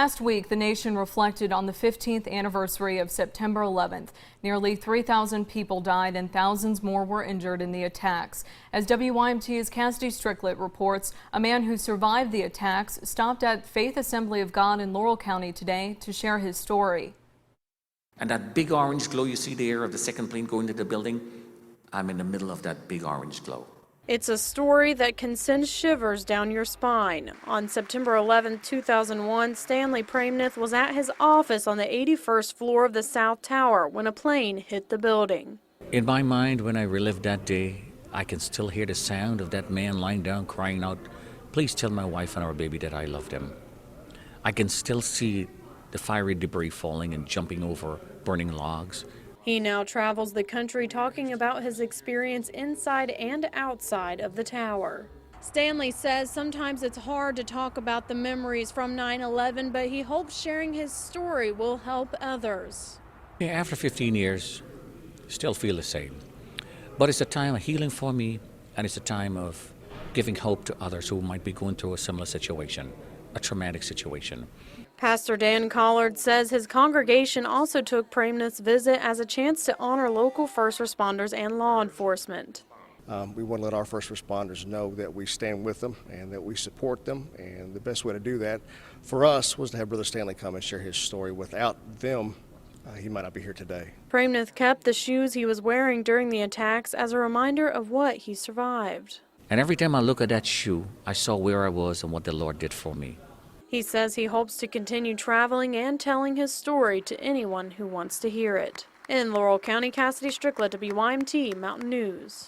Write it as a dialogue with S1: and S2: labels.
S1: Last week, the nation reflected on the 15th anniversary of September 11th. Nearly 3,000 people died and thousands more were injured in the attacks. As WYMT's Cassidy Stricklet reports, a man who survived the attacks stopped at Faith Assembly of God in Laurel County today to share his story.
S2: And that big orange glow you see there of the second plane going to the building, I'm in the middle of that big orange glow.
S3: It's a story that can send shivers down your spine. On September 11, 2001, Stanley Pramnith was at his office on the 81st floor of the South Tower when a plane hit the building.
S4: In my mind, when I relive that day, I can still hear the sound of that man lying down crying out, "Please tell my wife and our baby that I love them." I can still see the fiery debris falling and jumping over burning logs.
S3: He now travels the country talking about his experience inside and outside of the tower. Stanley says sometimes it's hard to talk about the memories from 9/11, but he hopes sharing his story will help others.
S4: Yeah, after 15 years, still feel the same. But it's a time of healing for me, and it's a time of giving hope to others who might be going through a similar situation, a traumatic situation.
S3: Pastor Dan Collard says his congregation also took Pramnith's visit as a chance to honor local first responders and law enforcement.
S5: We want to let our first responders know that we stand with them and that we support them, and the best way to do that for us was to have Brother Stanley come and share his story. Without them, he might not be here today.
S3: Pramnith kept the shoes he was wearing during the attacks as a reminder of what he survived.
S4: And every time I look at that shoe, I saw where I was and what the Lord did for me.
S3: He says he hopes to continue traveling and telling his story to anyone who wants to hear it. In Laurel County, Cassidy Stricklet, WYMT Mountain News.